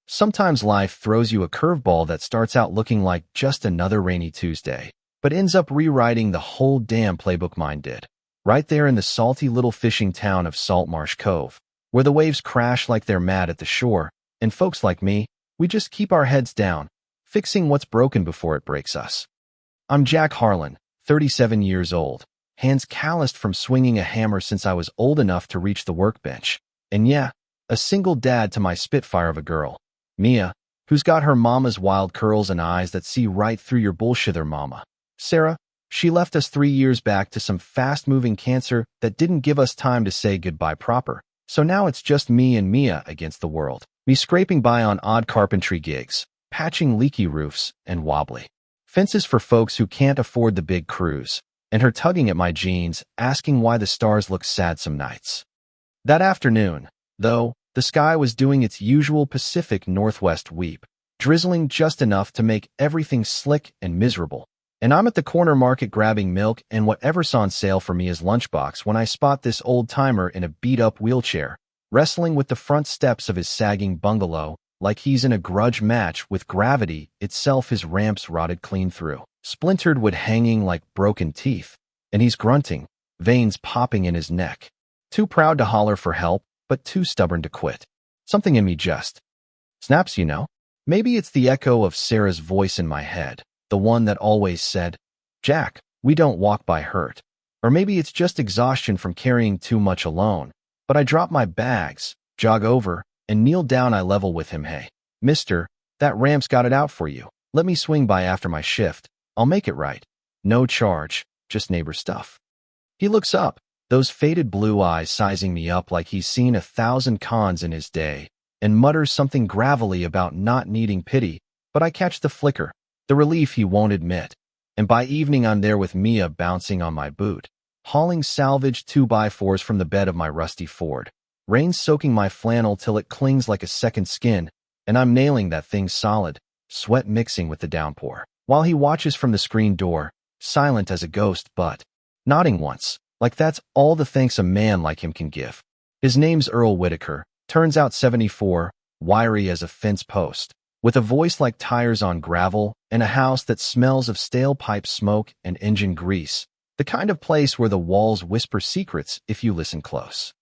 Sometimes life throws you a curveball that starts out looking like just another rainy Tuesday, but ends up rewriting the whole damn playbook mine did. Right there in the salty little fishing town of Saltmarsh Cove, where the waves crash like they're mad at the shore, and folks like me, we just keep our heads down, fixing what's broken before it breaks us. I'm Jack Harlan, 37 years old, hands calloused from swinging a hammer since I was old enough to reach the workbench. And yeah, a single dad to my spitfire of a girl, Mia, who's got her mama's wild curls and eyes that see right through your bullshither mama. Sarah, she left us 3 years back to some fast-moving cancer that didn't give us time to say goodbye proper. So now it's just me and Mia against the world. Me scraping by on odd carpentry gigs, patching leaky roofs and wobbly fences for folks who can't afford the big cruise, and her tugging at my jeans, asking why the stars look sad some nights. That afternoon, though, the sky was doing its usual Pacific Northwest weep, drizzling just enough to make everything slick and miserable. And I'm at the corner market grabbing milk and whatever's on sale for Mia's lunchbox when I spot this old-timer in a beat-up wheelchair, wrestling with the front steps of his sagging bungalow like he's in a grudge match with gravity itself. His ramps rotted clean through, splintered wood hanging like broken teeth, and he's grunting, veins popping in his neck. Too proud to holler for help, but too stubborn to quit. Something in me just snaps, Maybe it's the echo of Sarah's voice in my head, the one that always said, "Jack, we don't walk by hurt." Or maybe it's just exhaustion from carrying too much alone. But I drop my bags, jog over, and kneel down. I level with him. "Hey, mister, that ramp's got it out for you. Let me swing by after my shift. I'll make it right. No charge, just neighbor stuff." He looks up, those faded blue eyes sizing me up like he's seen 1,000 cons in his day, and mutters something gravelly about not needing pity, but I catch the flicker, the relief he won't admit. And by evening I'm there with Mia bouncing on my boot, hauling salvaged 2x4s from the bed of my rusty Ford, rain soaking my flannel till it clings like a second skin, and I'm nailing that thing solid, sweat mixing with the downpour, while he watches from the screen door, silent as a ghost but nodding once, like that's all the thanks a man like him can give. His name's Earl Whitaker, turns out 74, wiry as a fence post, with a voice like tires on gravel, and a house that smells of stale pipe smoke and engine grease, the kind of place where the walls whisper secrets if you listen close.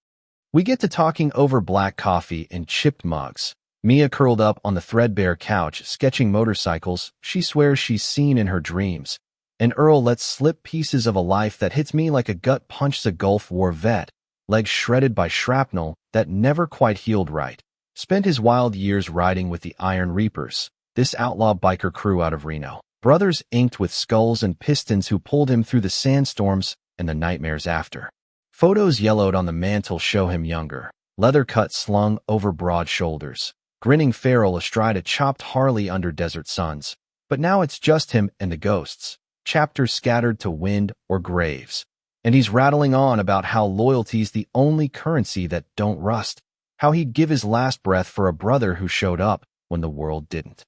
We get to talking over black coffee and chipped mugs, Mia curled up on the threadbare couch sketching motorcycles she swears she's seen in her dreams, and Earl lets slip pieces of a life that hits me like a gut punches a Gulf War vet, legs shredded by shrapnel that never quite healed right. Spent his wild years riding with the Iron Reapers, this outlaw biker crew out of Reno. Brothers inked with skulls and pistons who pulled him through the sandstorms and the nightmares after. Photos yellowed on the mantle show him younger, leather cut slung over broad shoulders, grinning feral astride a chopped Harley under desert suns. But now it's just him and the ghosts, chapters scattered to wind or graves. And he's rattling on about how loyalty's the only currency that don't rust, how he'd give his last breath for a brother who showed up when the world didn't.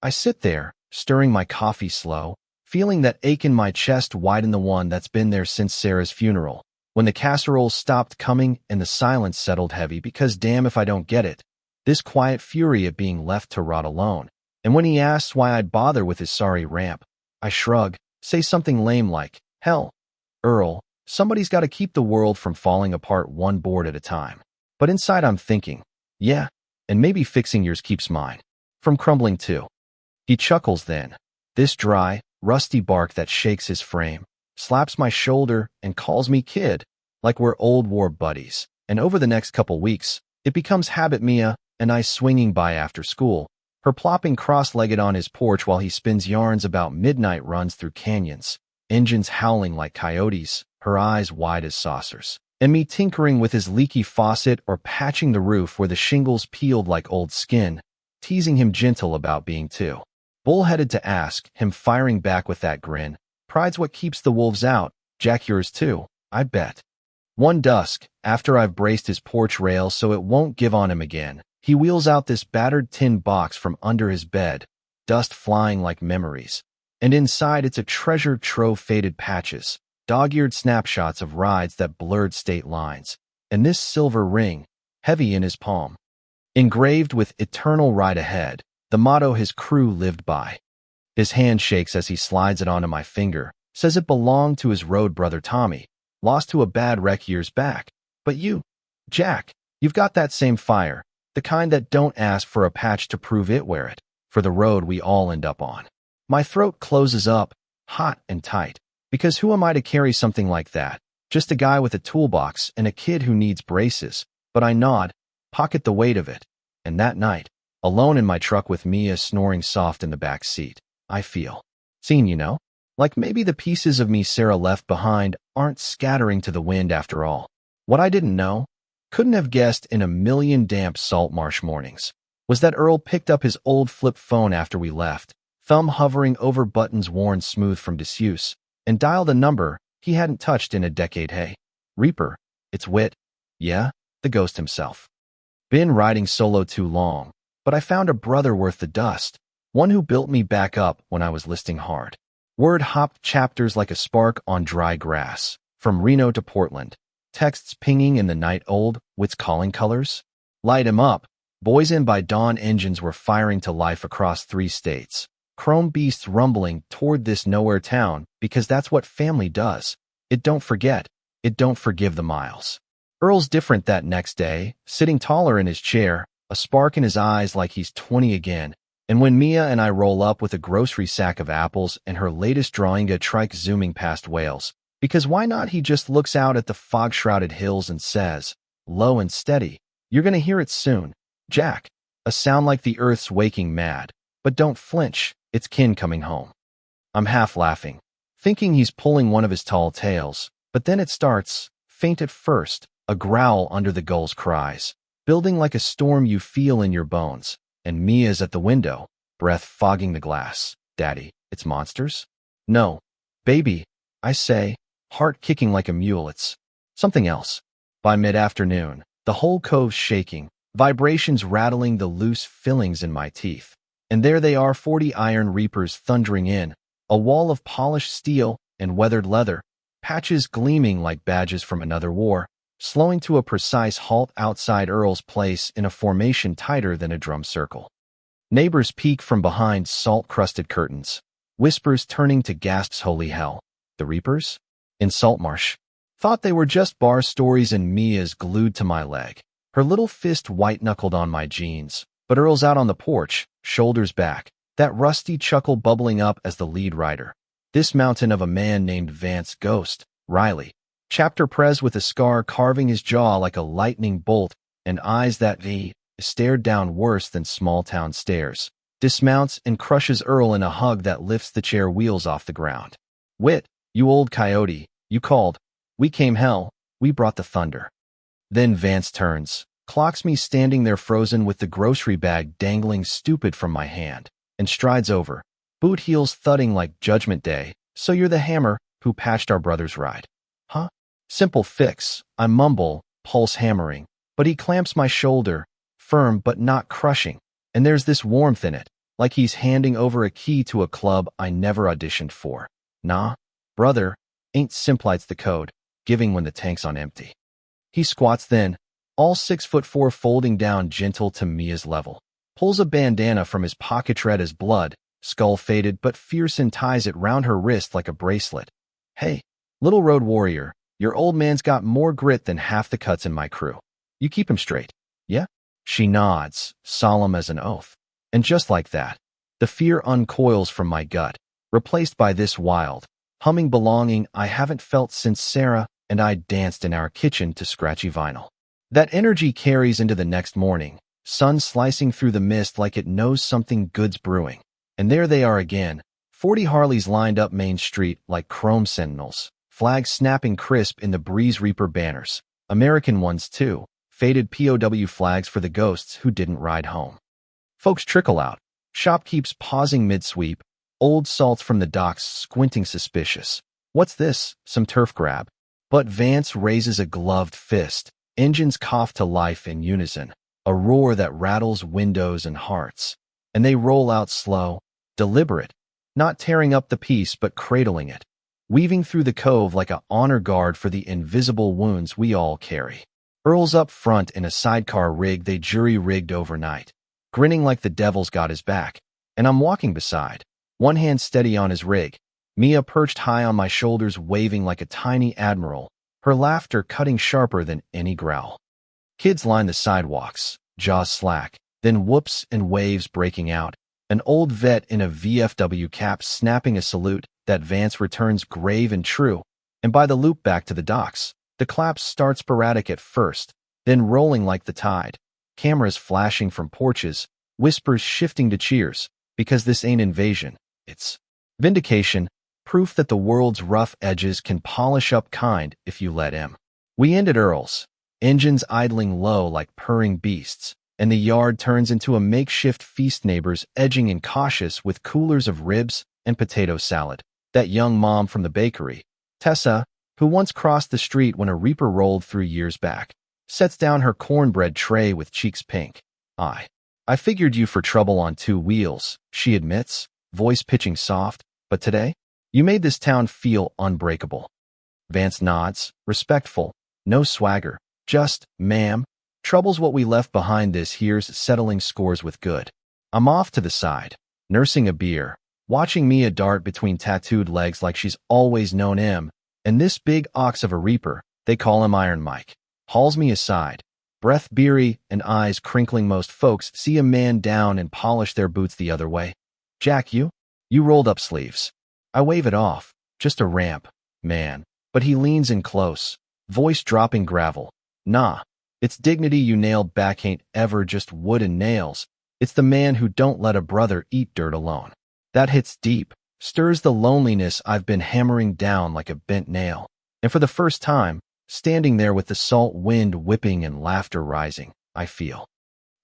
I sit there, stirring my coffee slow, feeling that ache in my chest widen the one that's been there since Sarah's funeral, when the casseroles stopped coming and the silence settled heavy because damn if I don't get it, this quiet fury at being left to rot alone. And when he asks why I'd bother with his sorry ramp, I shrug, say something lame like, "Hell, Earl, somebody's got to keep the world from falling apart one board at a time." But inside I'm thinking, yeah, and maybe fixing yours keeps mine from crumbling too. He chuckles then, this dry, rusty bark that shakes his frame, slaps my shoulder and calls me kid, like we're old war buddies. And over the next couple weeks, it becomes habit. Mia and I swinging by after school, her plopping cross-legged on his porch while he spins yarns about midnight runs through canyons, engines howling like coyotes, her eyes wide as saucers, and me tinkering with his leaky faucet or patching the roof where the shingles peeled like old skin, teasing him gentle about being too bullheaded to ask, him firing back with that grin, "Pride's what keeps the wolves out, Jack, yours too, I bet." One dusk, after I've braced his porch rail so it won't give on him again, he wheels out this battered tin box from under his bed, dust flying like memories, and inside it's a treasure trove, faded patches, dog-eared snapshots of rides that blurred state lines, and this silver ring, heavy in his palm. engraved with eternal ride ahead, the motto his crew lived by. His hand shakes as he slides it onto my finger, says it belonged to his road brother Tommy, lost to a bad wreck years back. But you, Jack, you've got that same fire, the kind that don't ask for a patch to prove it wear it, for the road we all end up on. My throat closes up, hot and tight, because who am I to carry something like that? Just a guy with a toolbox and a kid who needs braces. But I nod, pocket the weight of it. And that night, alone in my truck with Mia snoring soft in the back seat, I feel seen, like maybe the pieces of me Sarah left behind aren't scattering to the wind after all. What I didn't know, couldn't have guessed in a million damp salt marsh mornings, was that Earl picked up his old flip phone after we left, thumb hovering over buttons worn smooth from disuse, and dialed a number he hadn't touched in a decade. Hey, Reaper, it's Whit. Yeah, the ghost himself. Been riding solo too long, but I found a brother worth the dust, one who built me back up when I was listing hard. Word hopped chapters like a spark on dry grass, from Reno to Portland. Texts pinging in the night old, Whit's calling colors. Light him up. Boys in by dawn engines were firing to life across 3 states. Chrome beasts rumbling toward this nowhere town because that's what family does. It don't forget. It don't forgive the miles. Earl's different that next day, sitting taller in his chair, a spark in his eyes like he's 20 again. And when Mia and I roll up with a grocery sack of apples and her latest drawing a trike zooming past whales, because why not, he just looks out at the fog-shrouded hills and says, low and steady, you're gonna hear it soon, Jack. A sound like the earth's waking mad. But don't flinch, it's kin coming home. I'm half laughing, thinking he's pulling one of his tall tales, but then it starts, faint at first, a growl under the gull's cries, building like a storm you feel in your bones, and Mia's at the window, breath fogging the glass. Daddy, it's monsters? No. Baby, I say, heart kicking like a mule. It's something else. By mid-afternoon, the whole cove's shaking, vibrations rattling the loose fillings in my teeth. And there they are, 40 iron reapers thundering in, a wall of polished steel and weathered leather, patches gleaming like badges from another war, slowing to a precise halt outside Earl's place in a formation tighter than a drum circle. Neighbors peek from behind salt-crusted curtains, whispers turning to gasps. Holy hell. The reapers? In Saltmarsh. Thought they were just bar stories, and Mia's glued to my leg, her little fist white-knuckled on my jeans. But Earl's out on the porch, shoulders back, that rusty chuckle bubbling up as the lead rider. This mountain of a man named Vance Ghost, Riley, chapter pres with a scar carving his jaw like a lightning bolt, and eyes that stared down worse than small-town stares, dismounts and crushes Earl in a hug that lifts the chair wheels off the ground. Whit, you old coyote, you called. We came hell, we brought the thunder. Then Vance turns, clocks me standing there frozen with the grocery bag dangling stupid from my hand, and strides over, boot heels thudding like Judgment Day. So you're the hammer who patched our brother's ride. Huh? Simple fix, I mumble, pulse hammering, but he clamps my shoulder, firm but not crushing, and there's this warmth in it, like he's handing over a key to a club I never auditioned for. Nah, brother, ain't Simplite's the code, giving when the tank's on empty. He squats then, all 6'4", folding down gentle to Mia's level, pulls a bandana from his pocket red as blood, skull faded but fierce, and ties it round her wrist like a bracelet. Hey, little road warrior, your old man's got more grit than half the cuts in my crew. You keep him straight, yeah? She nods, solemn as an oath. And just like that, the fear uncoils from my gut, replaced by this wild, humming belonging I haven't felt since Sarah and I danced in our kitchen to scratchy vinyl. That energy carries into the next morning, sun slicing through the mist like it knows something good's brewing. And there they are again, 40 Harleys lined up Main Street like chrome sentinels, flags snapping crisp in the breeze. Reaper banners, American ones too, faded POW flags for the ghosts who didn't ride home. Folks trickle out, shopkeepers pausing mid-sweep, old salts from the docks squinting suspicious. What's this? Some turf grab? But Vance raises a gloved fist. Engines cough to life in unison, a roar that rattles windows and hearts. And they roll out slow, deliberate, not tearing up the piece but cradling it, weaving through the cove like a honor guard for the invisible wounds we all carry. Earl's up front in a sidecar rig they jury-rigged overnight, grinning like the devil's got his back, and I'm walking beside, one hand steady on his rig, Mia perched high on my shoulders waving like a tiny admiral, her laughter cutting sharper than any growl. Kids line the sidewalks, jaws slack, then whoops and waves breaking out, an old vet in a VFW cap snapping a salute that Vance returns grave and true, and by the loop back to the docks, the claps start sporadic at first, then rolling like the tide, cameras flashing from porches, whispers shifting to cheers, because this ain't invasion, it's vindication, proof that the world's rough edges can polish up kind if you let him. We end at Earl's, engines idling low like purring beasts, and the yard turns into a makeshift feast, neighbors edging in cautious with coolers of ribs and potato salad. That young mom from the bakery, Tessa, who once crossed the street when a reaper rolled through years back, sets down her cornbread tray with cheeks pink. I figured you for trouble on two wheels, she admits, voice pitching soft, but today, you made this town feel unbreakable. Vance nods, respectful, no swagger, just, ma'am, trouble's what we left behind, this here's settling scores with good. I'm off to the side, nursing a beer, watching Mia dart between tattooed legs like she's always known him, and this big ox of a reaper, they call him Iron Mike, hauls me aside, breath beery and eyes crinkling. Most folks see a man down and polish their boots the other way. Jack, you rolled up sleeves. I wave it off, just a ramp, man, but he leans in close, voice dropping gravel. Nah, it's dignity you nailed back, ain't ever just wood and nails. It's the man who don't let a brother eat dirt alone. That hits deep, stirs the loneliness I've been hammering down like a bent nail. And for the first time, standing there with the salt wind whipping and laughter rising, I feel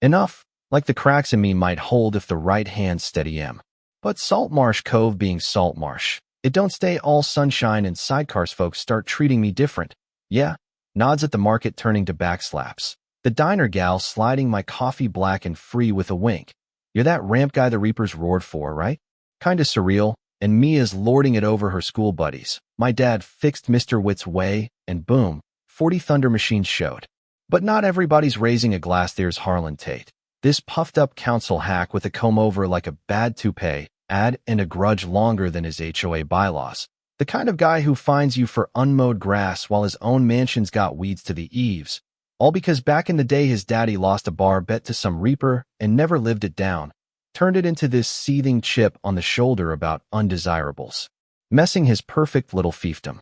enough, like the cracks in me might hold if the right hand steady em. But Saltmarsh Cove being Saltmarsh, it don't stay all sunshine and sidecars. Folks start treating me different. Yeah, nods at the market turning to backslaps. The diner gal sliding my coffee black and free with a wink. You're that ramp guy the Reapers roared for, right? Kinda surreal, and Mia's lording it over her school buddies. My dad fixed Mr. Witt's way, and boom, 40 Thunder machines showed. But not everybody's raising a glass. There's Harlan Tate, this puffed-up council hack with a comb-over like a bad toupee, ad and a grudge longer than his HOA bylaws. The kind of guy who fines you for unmowed grass while his own mansion's got weeds to the eaves. All because back in the day his daddy lost a bar bet to some reaper and never lived it down. Turned it into this seething chip on the shoulder about undesirables, messing his perfect little fiefdom.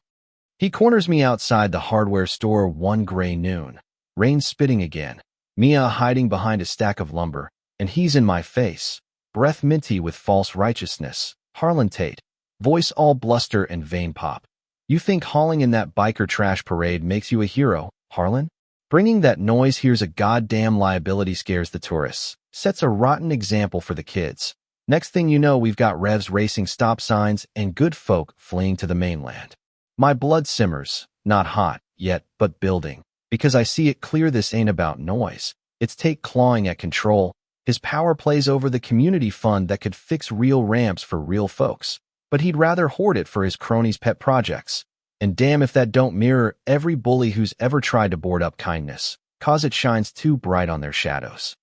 He corners me outside the hardware store one gray noon, rain spitting again, Mia hiding behind a stack of lumber, and he's in my face, breath minty with false righteousness. Harlan Tate, voice all bluster and vein pop. You think hauling in that biker trash parade makes you a hero, Harlan? Bringing that noise here's a goddamn liability, scares the tourists, sets a rotten example for the kids. Next thing you know, we've got revs racing stop signs and good folk fleeing to the mainland. My blood simmers, not hot yet, but building, because I see it clear. This ain't about noise. It's Tate clawing at control. His power plays over the community fund that could fix real ramps for real folks, but he'd rather hoard it for his cronies' pet projects. And damn if that don't mirror every bully who's ever tried to board up kindness, cause it shines too bright on their shadows.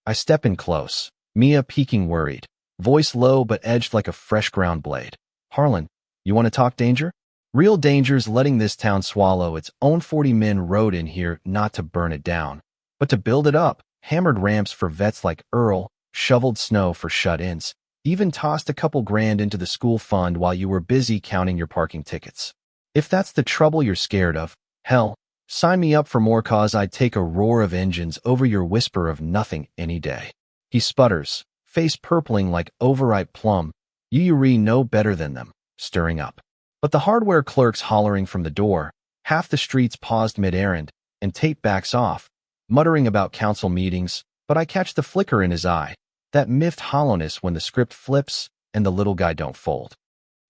I step in close, Mia peeking worried, voice low but edged like a fresh ground blade. Harlan, you want to talk danger? Real danger's letting this town swallow its own 40 men rode in here not to burn it down, but to build it up. Hammered ramps for vets like Earl, shoveled snow for shut-ins, even tossed a couple grand into the school fund while you were busy counting your parking tickets. If that's the trouble you're scared of, hell, sign me up for more, cause I'd take a roar of engines over your whisper of nothing any day. He sputters, face purpling like overripe plum. You know better than them, stirring up. But the hardware clerk's hollering from the door, half the streets paused mid-errand, and Tate backs off, muttering about council meetings, but I catch the flicker in his eye, that miffed hollowness when the script flips and the little guy don't fold.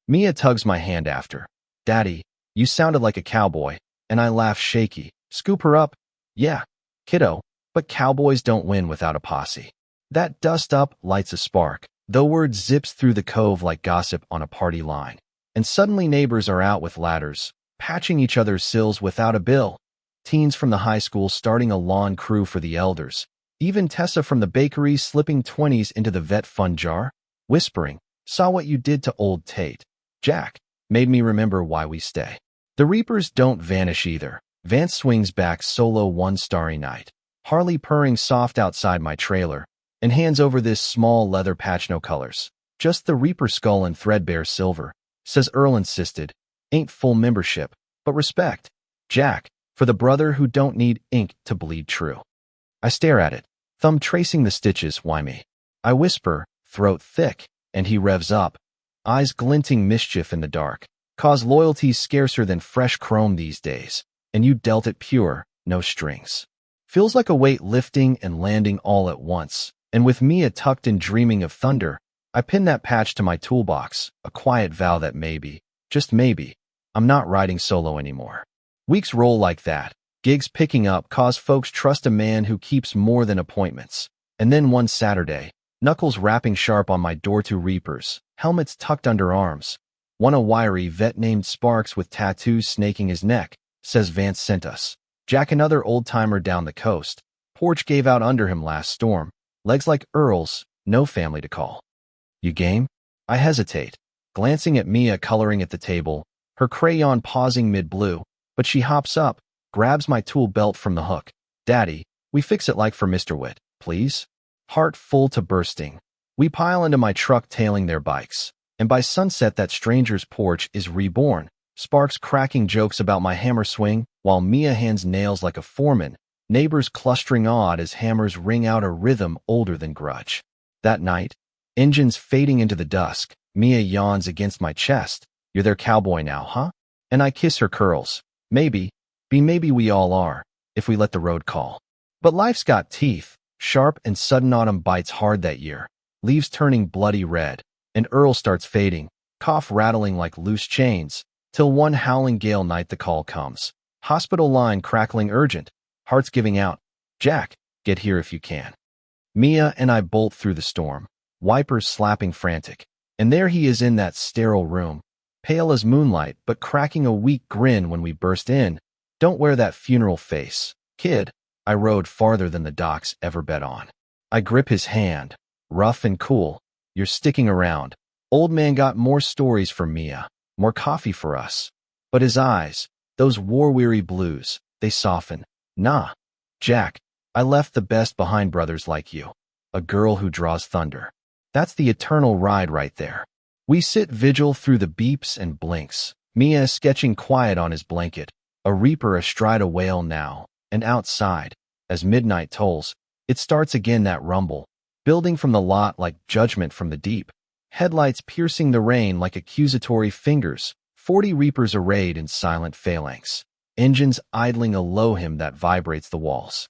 Mia tugs my hand after. Daddy, you sounded like a cowboy, and I laugh shaky. Scoop her up. Yeah, kiddo, but cowboys don't win without a posse. That dust up lights a spark, though word zips through the cove like gossip on a party line. And suddenly neighbors are out with ladders, patching each other's sills without a bill. teens from the high school starting a lawn crew for the elders, even Tessa from the bakery slipping 20s into the vet fund jar, whispering, "Saw what you did to old Tate. Jack," made me remember why we stay. The Reapers don't vanish either. Vance swings back solo one starry night, Harley purring soft outside my trailer, and hands over this small leather patch, no colors. Just the Reaper skull and threadbare silver, says Earl insisted. Ain't full membership, but respect. Jack, for the brother who don't need ink to bleed true. I stare at it, thumb tracing the stitches, why me? I whisper, throat thick, and he revs up, eyes glinting mischief in the dark. Cause loyalty's scarcer than fresh chrome these days, and you dealt it pure, no strings. Feels like a weight lifting and landing all at once, and with Mia tucked and dreaming of thunder, I pin that patch to my toolbox, a quiet vow that maybe, just maybe, I'm not riding solo anymore. Weeks roll like that, gigs picking up cause folks trust a man who keeps more than appointments. And then one Saturday, knuckles rapping sharp on my door, two Reapers, helmets tucked under arms. One a wiry vet named Sparks with tattoos snaking his neck, says Vance sent us. Jack another old-timer down the coast. Porch gave out under him last storm. Legs like Earl's, no family to call. You game? I hesitate, glancing at Mia coloring at the table, her crayon pausing mid-blue, but she hops up, grabs my tool belt from the hook. Daddy, we fix it like for Mr. Witt, please? Heart full to bursting. We pile into my truck tailing their bikes. And by sunset that stranger's porch is reborn, Sparks cracking jokes about my hammer swing, while Mia hands nails like a foreman, neighbors clustering awed as hammers ring out a rhythm older than grudge. That night, engines fading into the dusk, Mia yawns against my chest. You're their cowboy now, huh? And I kiss her curls. Maybe we all are, if we let the road call. But life's got teeth, sharp and sudden autumn bites hard that year, leaves turning bloody red. And Earl starts fading, cough rattling like loose chains, till one howling gale night the call comes. Hospital line crackling urgent, hearts giving out. Jack, get here if you can. Mia and I bolt through the storm, wipers slapping frantic. And there he is in that sterile room, pale as moonlight but cracking a weak grin when we burst in. Don't wear that funeral face, kid. I rode farther than the docks ever bet on. I grip his hand, rough and cool. You're sticking around. Old man got more stories for Mia, more coffee for us. But his eyes, those war-weary blues, they soften. Nah, Jack, I left the best behind, brothers like you. A girl who draws thunder. That's the eternal ride right there. We sit vigil through the beeps and blinks. Mia sketching quiet on his blanket, a Reaper astride a whale now, and outside, as midnight tolls, it starts again, that rumble. Building from the lot like judgment from the deep, headlights piercing the rain like accusatory fingers, 40 Reapers arrayed in silent phalanx, engines idling a low hymn that vibrates the walls.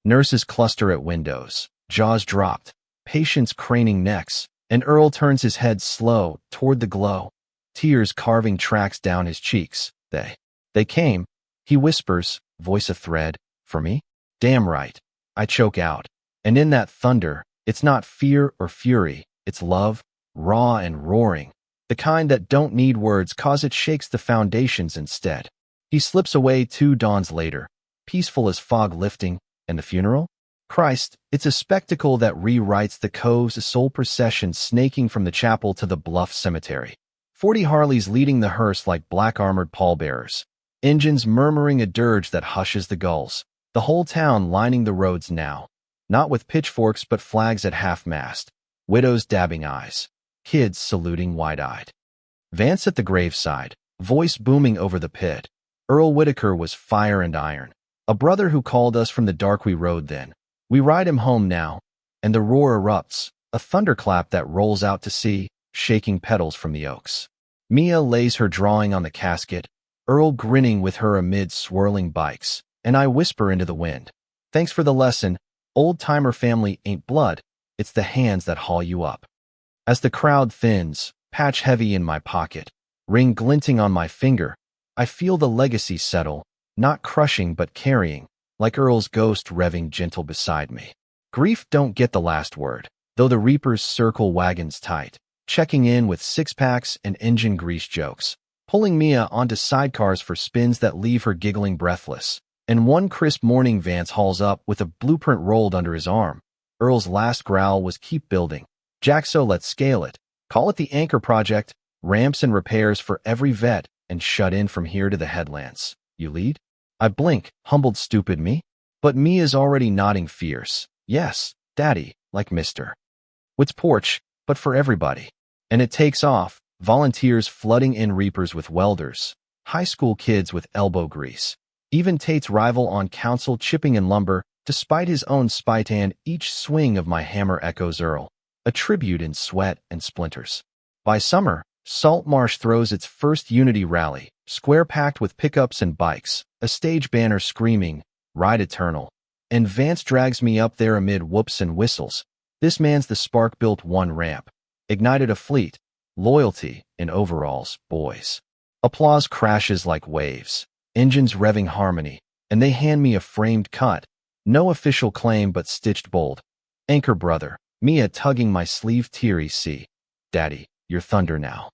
Nurses cluster at windows, jaws dropped, patients craning necks, and Earl turns his head slow toward the glow, tears carving tracks down his cheeks. They came, he whispers, voice a thread, for me? Damn right. I choke out, and in that thunder, it's not fear or fury, it's love, raw and roaring, the kind that don't need words cause it shakes the foundations instead. He slips away 2 dawns later, peaceful as fog lifting, and the funeral? Christ, it's a spectacle that rewrites the cove's, a soul procession snaking from the chapel to the bluff cemetery. 40 Harleys leading the hearse like black-armored pallbearers, engines murmuring a dirge that hushes the gulls, the whole town lining the roads now. Not with pitchforks but flags at half-mast, widows dabbing eyes, kids saluting wide-eyed. Vance at the graveside, voice booming over the pit. Earl Whitaker was fire and iron, a brother who called us from the dark we rode then. We ride him home now, and the roar erupts, a thunderclap that rolls out to sea, shaking petals from the oaks. Mia lays her drawing on the casket, Earl grinning with her amid swirling bikes, and I whisper into the wind. Thanks for the lesson. Old-timer family ain't blood, it's the hands that haul you up. As the crowd thins, patch heavy in my pocket, ring glinting on my finger, I feel the legacy settle, not crushing but carrying, like Earl's ghost revving gentle beside me. Grief don't get the last word, though the Reapers circle wagons tight, checking in with six-packs and engine grease jokes, pulling Mia onto sidecars for spins that leave her giggling breathless. And one crisp morning Vance hauls up with a blueprint rolled under his arm. Earl's last growl was keep building. Jack, so let's scale it. Call it the Anchor Project, ramps and repairs for every vet, and shut in from here to the headlands. You lead? I blink, humbled stupid me. But me is already nodding fierce. Yes, Daddy, like Mr. Witt's porch, but for everybody. And it takes off, volunteers flooding in, reapers with welders, high school kids with elbow grease. Even Tate's rival on council chipping in lumber, despite his own spite, and each swing of my hammer echoes Earl, a tribute in sweat and splinters. By summer, Salt Marsh throws its first Unity rally, square packed with pickups and bikes, a stage banner screaming, Ride Eternal. And Vance drags me up there amid whoops and whistles. This man's the spark built one ramp, ignited a fleet, loyalty in overalls, boys. Applause crashes like waves, engines revving harmony, and they hand me a framed cut. No official claim but stitched bold. Anchor brother, Mia tugging my sleeve, teary. See, Daddy, you're thunder now.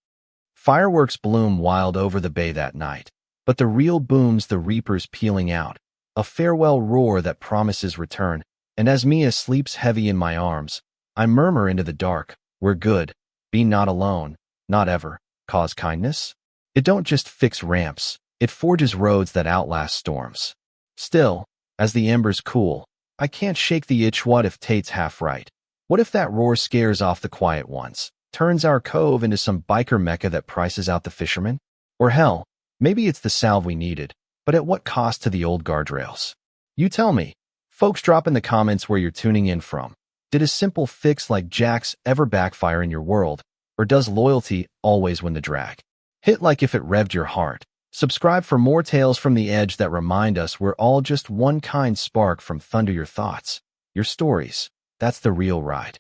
Fireworks bloom wild over the bay that night, but the real boom's the reapers peeling out, a farewell roar that promises return. And as Mia sleeps heavy in my arms, I murmur into the dark, we're good, be not alone, not ever, cause kindness. It don't just fix ramps, it forges roads that outlast storms. Still, as the embers cool, I can't shake the itch. What if Tate's half right? What if that roar scares off the quiet ones, turns our cove into some biker mecca that prices out the fishermen? Or hell, maybe it's the salve we needed, but at what cost to the old guardrails? You tell me. Folks, drop in the comments where you're tuning in from. Did a simple fix like Jack's ever backfire in your world? Or does loyalty always win the drag? Hit like if it revved your heart. Subscribe for more tales from the edge that remind us we're all just one kind spark from thunder. Your thoughts, your stories, that's the real ride.